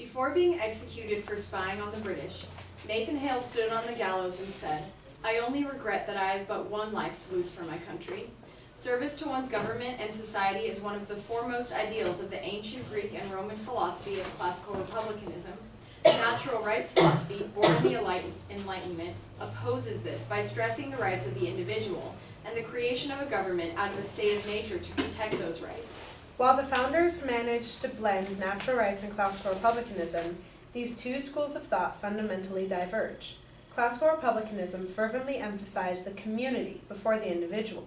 Before being executed for spying on the British, Nathan Hale stood on the gallows and said, "I only regret that I have but one life to lose for my country." Service to one's government and society is one of the foremost ideals of the ancient Greek and Roman philosophy of classical republicanism. Natural rights philosophy, born in the Enlightenment, opposes this by stressing the rights of the individual and the creation of a government out of a state of nature to protect those rights. While the founders managed to blend natural rights and classical republicanism, these two schools of thought fundamentally diverge. Classical republicanism fervently emphasized the community before the individual.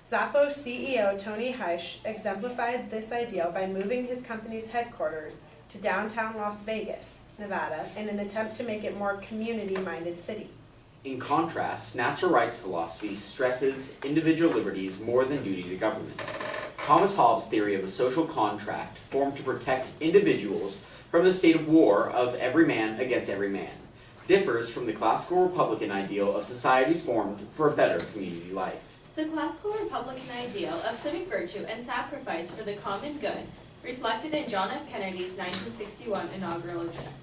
Zappos CEO Tony Heisch exemplified this ideal by moving his company's headquarters to downtown Las Vegas, Nevada, in an attempt to make it more community-minded city. In contrast, natural rights philosophy stresses individual liberties more than duty to government. Thomas Hobbes' theory of a social contract formed to protect individuals from the state of war of every man against every man differs from the classical republican ideal of societies formed for a better community life. The classical republican ideal of civic virtue and sacrifice for the common good reflected in John F. Kennedy's 1961 inaugural address.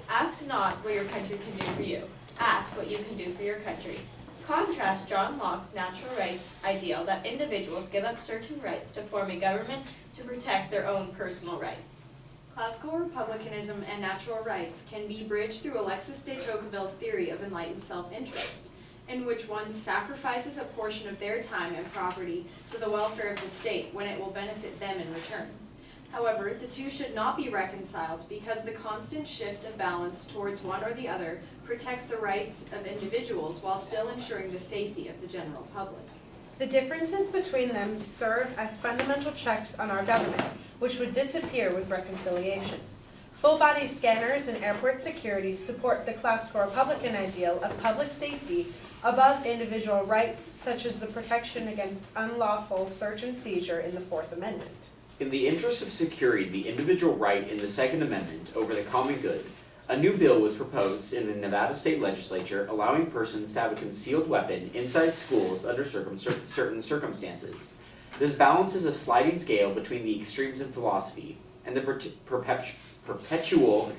Ask not what your country can do for you. Ask what you can do for your country. Contrast John Locke's natural rights ideal that individuals give up certain rights to form a government to protect their own personal rights. Classical republicanism and natural rights can be bridged through Alexis de Tocqueville's theory of enlightened self-interest, in which one sacrifices a portion of their time and property to the welfare of the state when it will benefit them in return. However, the two should not be reconciled because the constant shift of balance towards one or the other protects the rights of individuals while still ensuring the safety of the general public. The differences between them serve as fundamental checks on our government, which would disappear with reconciliation. Full-body scanners and airport security support the classical republican ideal of public safety above individual rights, such as the protection against unlawful search and seizure in the Fourth Amendment. In the interest of securing the individual right in the Second Amendment over the common good, a new bill was proposed in the Nevada State Legislature allowing persons to have a concealed weapon inside schools under certain circumstances. This balances a sliding scale between the extremes in philosophy, and the perpetual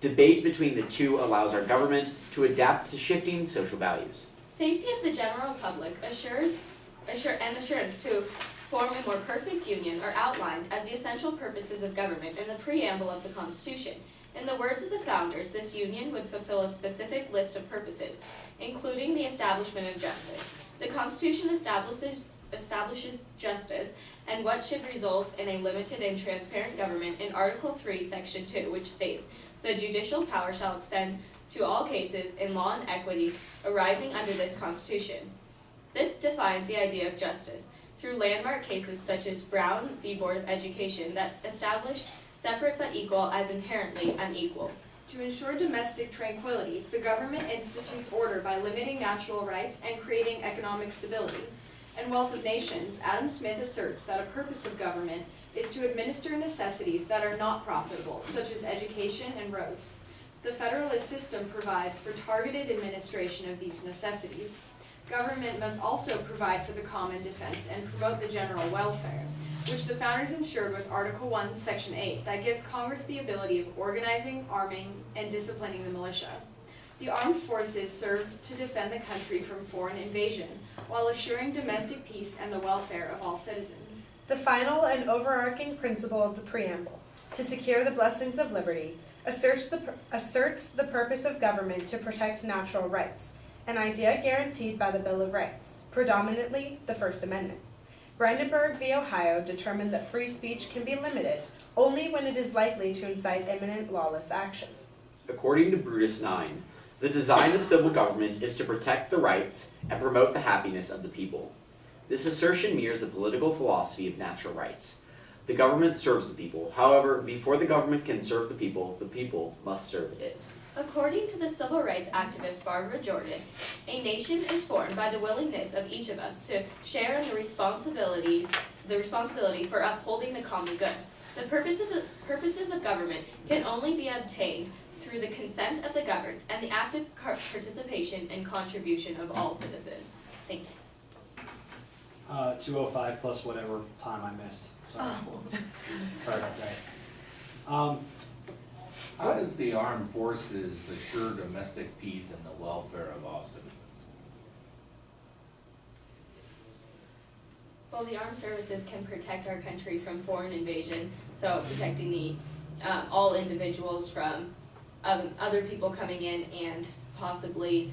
debate between the two allows our government to adapt to shifting social values. Safety of the general public assurance to form a more perfect union are outlined as the essential purposes of government in the preamble of the Constitution. In the words of the founders, this union would fulfill a specific list of purposes, including the establishment of justice. The Constitution establishes justice and what should result in a limited and transparent government in Article 3, Section 2, which states, "The judicial power shall extend to all cases in law and equity arising under this Constitution." This defines the idea of justice through landmark cases such as Brown v. Board of Education that established separate but equal as inherently unequal. To ensure domestic tranquility, the government institutes order by limiting natural rights and creating economic stability. In Wealth of Nations, Adam Smith asserts that a purpose of government is to administer necessities that are not profitable, such as education and roads. The federalist system provides for targeted administration of these necessities. Government must also provide for the common defense and promote the general welfare, which the founders ensured with Article 1, Section 8, that gives Congress the ability of organizing, arming, and disciplining the militia. The armed forces serve to defend the country from foreign invasion, while assuring domestic peace and the welfare of all citizens. The final and overarching principle of the preamble, to secure the blessings of liberty, asserts the purpose of government to protect natural rights, an idea guaranteed by the Bill of Rights, predominantly the First Amendment. Brandenburg v. Ohio determined that free speech can be limited only when it is likely to incite imminent lawless action. According to Brutus 9, the design of civil government is to protect the rights and promote the happiness of the people. This assertion mirrors the political philosophy of natural rights. The government serves the people. However, before the government can serve the people must serve it. According to the civil rights activist Barbara Jordan, a nation is formed by the willingness of each of us to share in the responsibility for upholding the common good. The purposes of government can only be obtained through the consent of the governed and the active participation and contribution of all citizens. Thank you. 2:05 plus whatever time I missed. Sorry. Sorry about that. How does the armed forces assure domestic peace and the welfare of all citizens? Well, the armed services can protect our country from foreign invasion, so protecting the, all individuals from, other people coming in and possibly,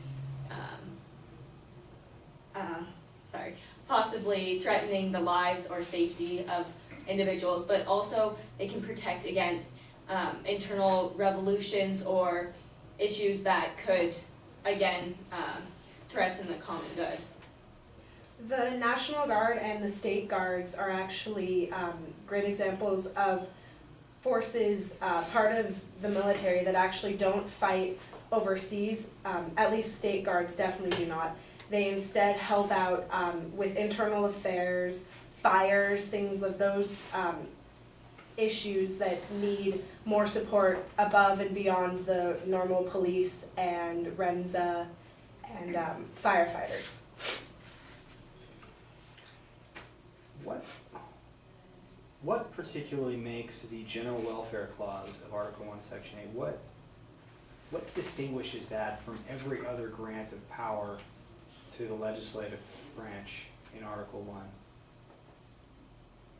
possibly threatening the lives or safety of individuals, but also they can protect against, internal revolutions or issues that could, again, threaten the common good. The National Guard and the State Guards are actually great examples of forces, part of the military that actually don't fight overseas. At least State Guards definitely do not. They instead help out with internal affairs, fires, things like those issues that need more support above and beyond the normal police and REMSA and firefighters. What particularly makes the general welfare clause of Article 1, Section 8, what distinguishes that from every other grant of power to the legislative branch in Article 1?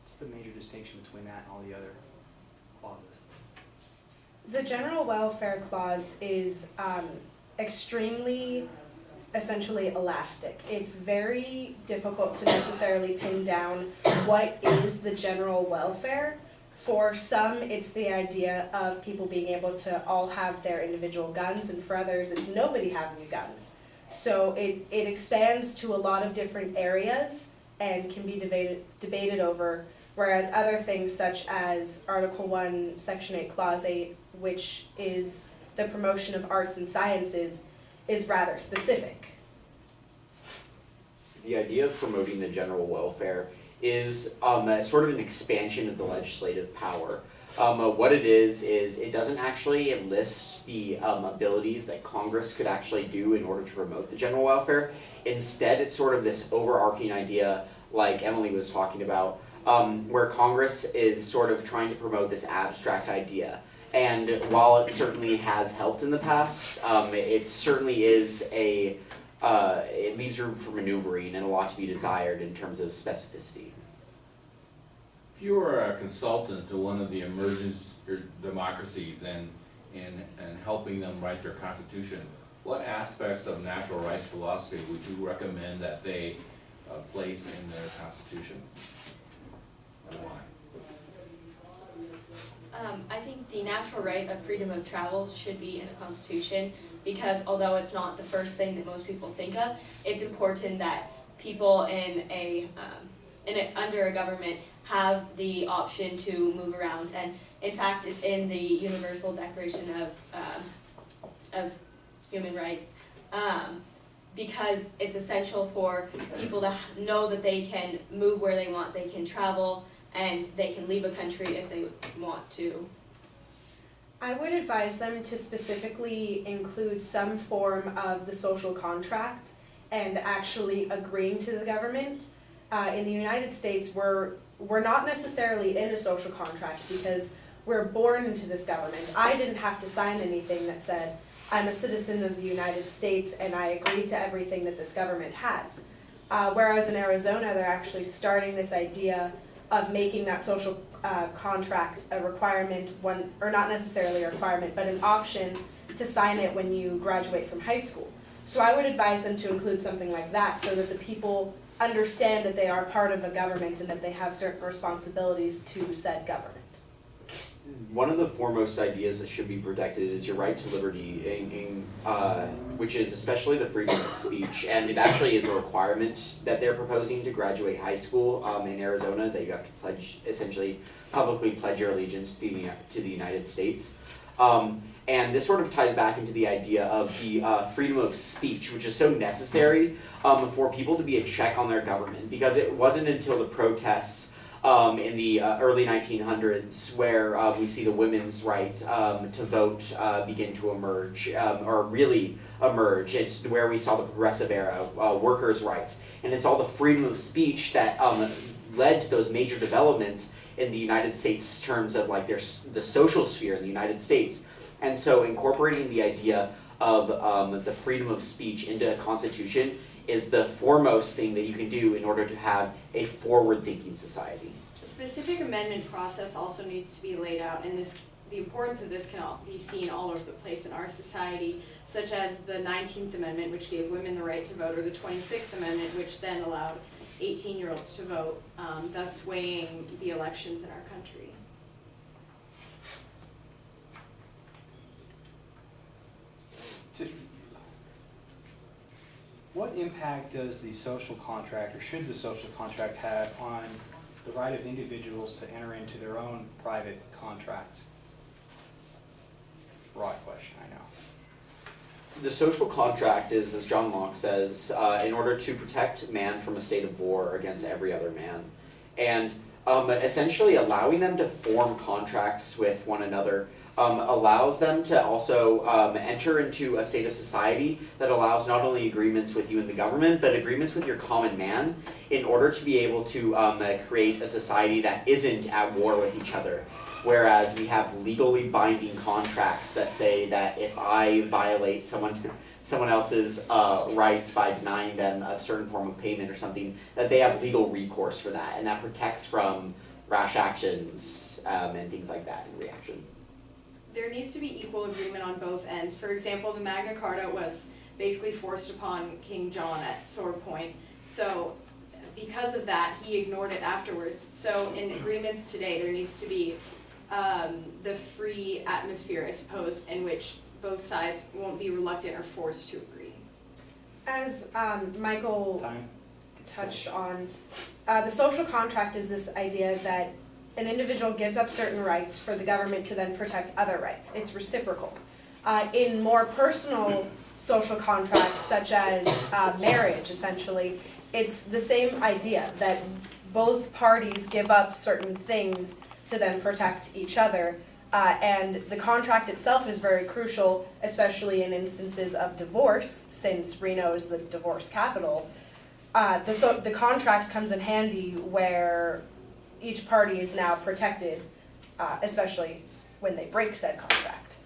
What's the major distinction between that and all the other clauses? The general welfare clause is extremely, essentially elastic. It's very difficult to necessarily pin down what is the general welfare. For some, it's the idea of people being able to all have their individual guns, and for others, it's nobody having a gun. So it expands to a lot of different areas and can be debated over, whereas other things such as Article 1, Section 8, Clause 8, which is the promotion of arts and sciences, is rather specific. The idea of promoting the general welfare is sort of an expansion of the legislative power. What it is it doesn't actually list the abilities that Congress could actually do in order to promote the general welfare. Instead, it's sort of this overarching idea, like Emily was talking about, where Congress is sort of trying to promote this abstract idea. And while it certainly has helped in the past, it certainly is it leaves room for maneuvering and a lot to be desired in terms of specificity. If you were a consultant to one of the emerging democracies and helping them write their constitution, what aspects of natural rights philosophy would you recommend that they place in their constitution? And why? I think the natural right of freedom of travel should be in the Constitution, because although it's not the first thing that most people think of, it's important that people under a government have the option to move around. And in fact, it's in the Universal Declaration of Human Rights, because it's essential for people to know that they can move where they want, they can travel, and they can leave a country if they want to. I would advise them to specifically include some form of the social contract and actually agreeing to the government. In the United States, we're not necessarily in a social contract because we're born into this government. I didn't have to sign anything that said, I'm a citizen of the United States and I agree to everything that this government has. Whereas in Arizona, they're actually starting this idea of making that social contract a requirement, or not necessarily a requirement, but an option to sign it when you graduate from high school. So I would advise them to include something like that so that the people understand that they are part of a government and that they have certain responsibilities to said government. One of the foremost ideas that should be protected is your right to liberty, which is especially the freedom of speech, and it actually is a requirement that they're proposing to graduate high school in Arizona, that you have to pledge, essentially publicly pledge your allegiance to the United States. And this sort of ties back into the idea of the freedom of speech, which is so necessary for people to be a check on their government, because it wasn't until the protests in the early 1900s where we see the women's right to vote begin to emerge, or really emerge. It's where we saw the progressive era, workers' rights, and it's all the freedom of speech that led to those major developments in the United States in terms of like the social sphere in the United States. And so incorporating the idea of the freedom of speech into a constitution is the foremost thing that you can do in order to have a forward-thinking society. A specific amendment process also needs to be laid out, and the importance of this can be seen all over the place in our society, such as the 19th Amendment, which gave women the right to vote, or the 26th Amendment, which then allowed 18-year-olds to vote, thus swaying the elections in our country. What impact does the social contract, or should the social contract have on the right of individuals to enter into their own private contracts? Broad question, I know. The social contract is, as John Locke says, in order to protect man from a state of war against every other man. And essentially allowing them to form contracts with one another allows them to also enter into a state of society that allows not only agreements with you and the government, but agreements with your common man in order to be able to create a society that isn't at war with each other. Whereas we have legally binding contracts that say that if I violate someone else's rights by denying them a certain form of payment or something, that they have legal recourse for that, and that protects from rash actions and things like that in reaction. There needs to be equal agreement on both ends. For example, the Magna Carta was basically forced upon King John at Sword Point. So because of that, he ignored it afterwards. So in agreements today, there needs to be the free atmosphere, I suppose, in which both sides won't be reluctant or forced to agree. As Michael Time? touched on, the social contract is this idea that an individual gives up certain rights for the government to then protect other rights. It's reciprocal. In more personal social contracts, such as marriage, essentially, it's the same idea that both parties give up certain things to then protect each other. And the contract itself is very crucial, especially in instances of divorce, since Reno is the divorce capital. The contract comes in handy where each party is now protected, especially when they break said contract.